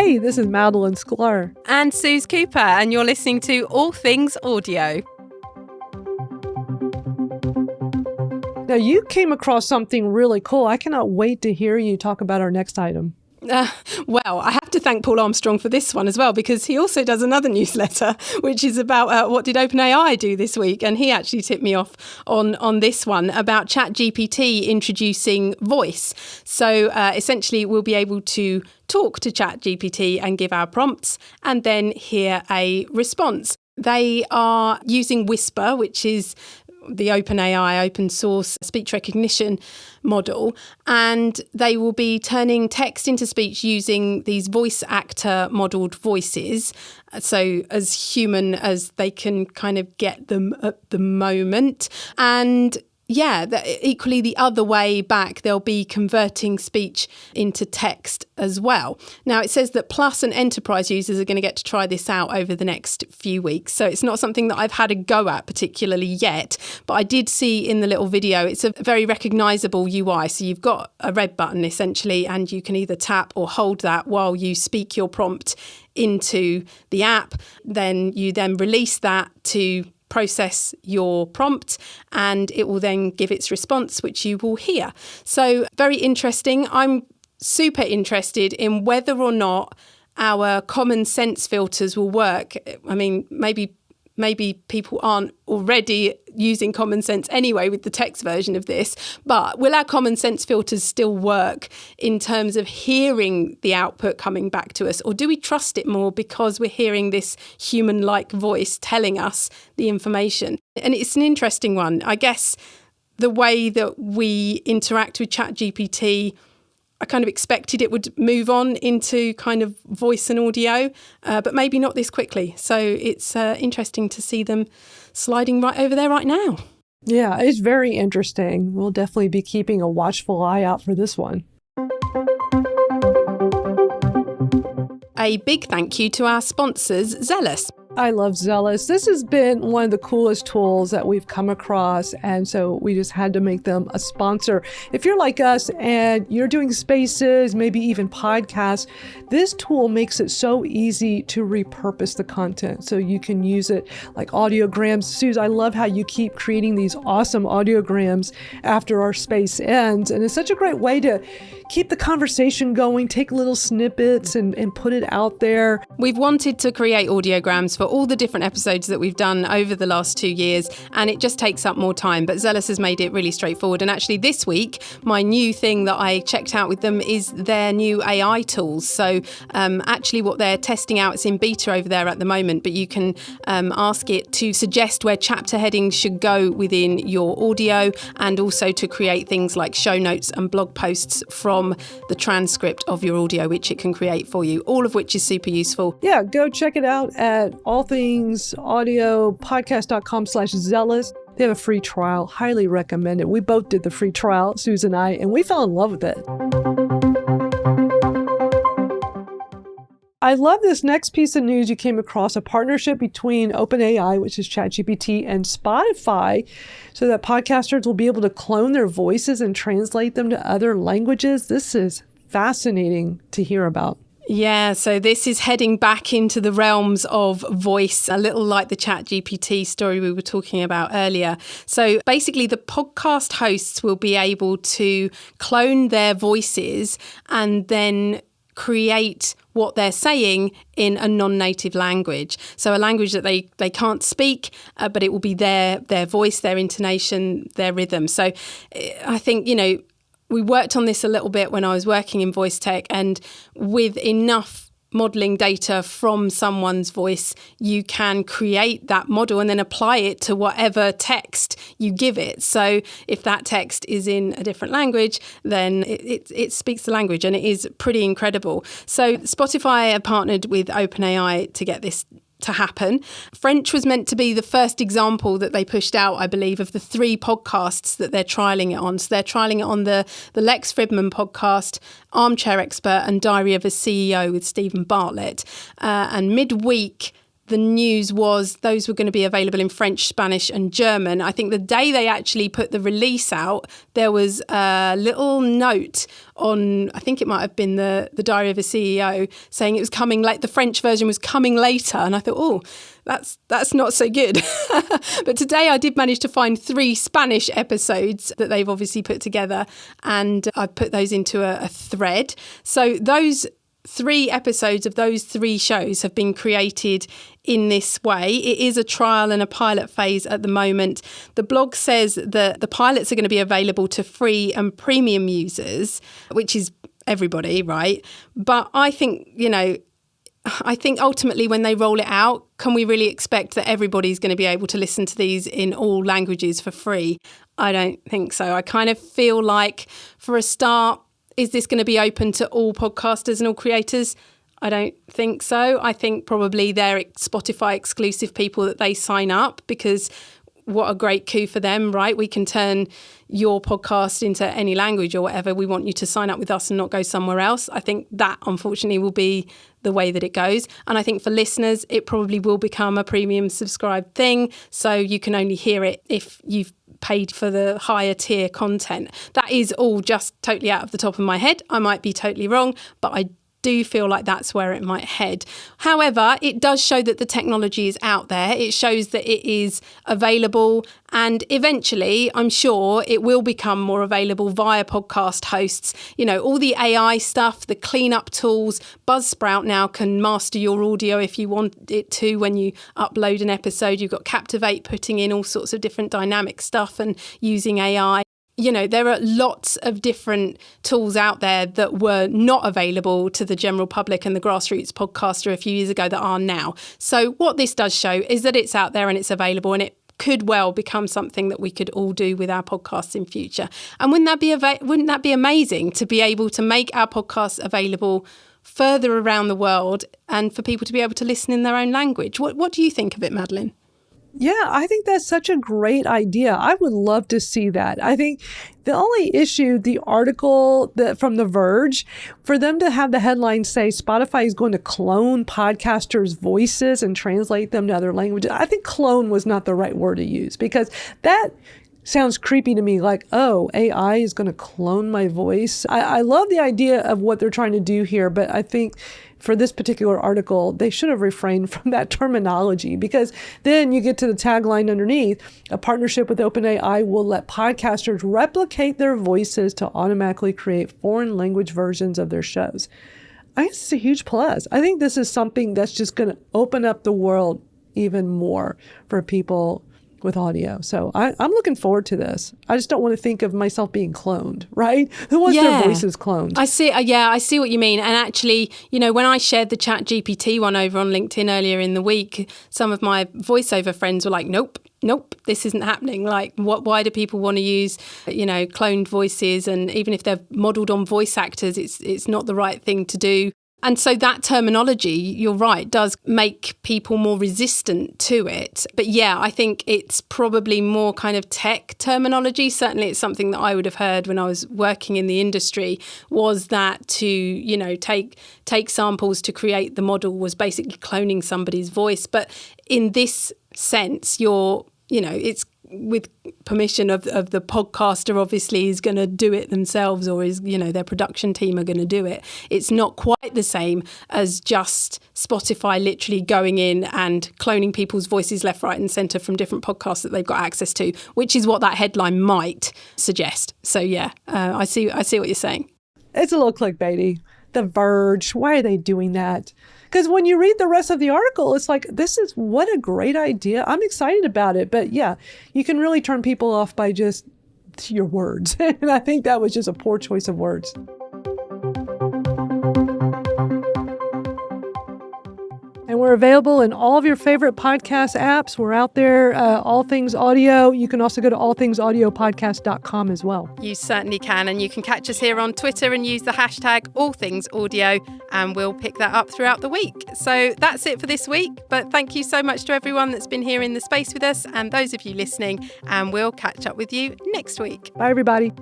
Hey, this is Madalyn Sklar. And Suze Cooper, and you're listening to All Things Audio. Now, you came across something really cool. I cannot wait to hear you talk about our next item. Well, I have to thank Paul Armstrong for this one as well, because he also does another newsletter, which is about what did OpenAI do this week. And he actually tipped me off on this one about ChatGPT introducing voice. So essentially, we'll be able to talk to ChatGPT and give our prompts and then hear a response. They are using Whisper, which is the OpenAI open source speech recognition model, and they will be turning text into speech using these voice actor modelled voices, so as human as they can kind of get them at the moment. And equally the other way back, they'll be converting speech into text as well. Now, it says that Plus and Enterprise users are going to get to try this out over the next few weeks. So it's not something that I've had a go at particularly yet, but I did see in the little video, it's a very recognisable UI. So you've got a red button essentially, and you can either tap or hold that while you speak your prompt into the app. Then you release that to process your prompt, and it will then give its response, which you will hear. So very interesting. I'm super interested in whether or not our common sense filters will work. I mean, maybe people aren't already using common sense anyway with the text version of this, but will our common sense filters still work in terms of hearing the output coming back to us? Or do we trust it more because we're hearing this human-like voice telling us the information? And it's an interesting one. I guess the way that we interact with ChatGPT, I kind of expected it would move on into kind of voice and audio, but maybe not this quickly. So it's interesting to see them sliding right over there right now. Yeah, it's very interesting. We'll definitely be keeping a watchful eye out for this one. A big thank you to our sponsors, Zealous. I love Zealous. This has been one of the coolest tools that we've come across, and so we just had to make them a sponsor. If you're like us and you're doing spaces, maybe even podcasts, this tool makes it so easy to repurpose the content. So you can use it like audiograms. Suze, I love how you keep creating these awesome audiograms after our space ends, and it's such a great way to keep the conversation going, take little snippets and put it out there. We've wanted to create audiograms for all the different episodes that we've done over the last 2 years, and it just takes up more time, but Zealous has made it really straightforward. And actually this week, my new thing that I checked out with them is their new AI tools. So actually what they're testing out, it's in beta over there at the moment, but you can ask it to suggest where chapter headings should go within your audio, and also to create things like show notes and blog posts from the transcript of your audio, which it can create for you, all of which is super useful. Yeah, go check it out at allthingsaudiopodcast.com/zealous. They have a free trial. Highly recommend it. We both did the free trial, Suze and I, and we fell in love with it. I love this next piece of news you came across, a partnership between OpenAI, which is ChatGPT, and Spotify, so that podcasters will be able to clone their voices and translate them to other languages. This is fascinating to hear about. Yeah, so this is heading back into the realms of voice, a little like the ChatGPT story we were talking about earlier. So basically, the podcast hosts will be able to clone their voices and then create what they're saying in a non-native language. So a language that they can't speak, but it will be their voice, their intonation, their rhythm. So I think, we worked on this a little bit when I was working in voice tech, and with enough modelling data from someone's voice, you can create that model and then apply it to whatever text you give it. So if that text is in a different language, then it speaks the language, and it is pretty incredible. So Spotify have partnered with OpenAI to get this to happen. French was meant to be the first example that they pushed out, I believe, of the 3 podcasts that they're trialling it on. So they're trialling it on the Lex Fridman podcast, Armchair Expert, and Diary of a CEO with Stephen Bartlett. And midweek, the news was those were going to be available in French, Spanish and German. I think the day they actually put the release out, there was a little note on, I think it might have been the Diary of a CEO, saying it was coming late. The French version was coming later. And I thought, oh, that's not so good. But today I did manage to find 3 Spanish episodes that they've obviously put together, and I put those into a thread. So those 3 episodes of those 3 shows have been created in this way. It is a trial and a pilot phase at the moment. The blog says that the pilots are going to be available to free and premium users, which is everybody, right? But I think, ultimately when they roll it out, can we really expect that everybody's going to be able to listen to these in all languages for free? I don't think so. I kind of feel like, for a start, is this going to be open to all podcasters and all creators? I don't think so. I think probably they're Spotify exclusive people that they sign up, because what a great coup for them, right? We can turn your podcast into any language or whatever. We want you to sign up with us and not go somewhere else. I think that, unfortunately, will be the way that it goes. And I think for listeners, it probably will become a premium subscribed thing. So you can only hear it if you've paid for the higher tier content. That is all just totally out of the top of my head. I might be totally wrong, but I do feel like that's where it might head. However, it does show that the technology is out there. It shows that it is available, and eventually, I'm sure it will become more available via podcast hosts. All the AI stuff, the cleanup tools. Buzzsprout now can master your audio if you want it to when you upload an episode. You've got Captivate putting in all sorts of different dynamic stuff and using AI. There are lots of different tools out there that were not available to the general public and the grassroots podcaster a few years ago that are now. So what this does show is that it's out there and it's available, and it could well become something that we could all do with our podcasts in future. And wouldn't that be amazing to be able to make our podcasts available further around the world and for people to be able to listen in their own language? What do you think of it, Madalyn? Yeah, I think that's such a great idea. I would love to see that. I think the only issue, the article from The Verge, for them to have the headline say Spotify is going to clone podcasters' voices and translate them to other languages, I think clone was not the right word to use, because that sounds creepy to me, like, oh, AI is going to clone my voice. I love the idea of what they're trying to do here, but I think for this particular article, they should have refrained from that terminology, because then you get to the tagline underneath: a partnership with OpenAI will let podcasters replicate their voices to automatically create foreign language versions of their shows. I think this is a huge plus. I think this is something that's just going to open up the world even more for people with audio. So I'm looking forward to this. I just don't want to think of myself being cloned, right? Who wants their voices cloned? I see what you mean. And actually, when I shared the ChatGPT one over on LinkedIn earlier in the week, some of my voiceover friends were like, nope, this isn't happening. Like, why do people want to use, cloned voices? And even if they're modeled on voice actors, it's not the right thing to do. And so that terminology, you're right, does make people more resistant to it. But yeah, I think it's probably more kind of tech terminology. Certainly it's something that I would have heard when I was working in the industry, was that to, take samples to create the model was basically cloning somebody's voice. But in this sense, it's with permission of the podcaster, obviously, is going to do it themselves, or is, their production team are going to do it. It's not quite the same as just Spotify literally going in and cloning people's voices left, right and centre from different podcasts that they've got access to, which is what that headline might suggest. So yeah, I see what you're saying. It's a little clickbaity. The Verge, why are they doing that? Because when you read the rest of the article, it's like, what a great idea. I'm excited about it. But yeah, you can really turn people off by just your words. And I think that was just a poor choice of words. And we're available in all of your favorite podcast apps. We're out there, All Things Audio. You can also go to allthingsaudiopodcast.com as well. You certainly can. And you can catch us here on Twitter and use the hashtag AllThingsAudio, and we'll pick that up throughout the week. So that's it for this week. But thank you so much to everyone that's been here in the space with us, and those of you listening. And we'll catch up with you next week. Bye, everybody.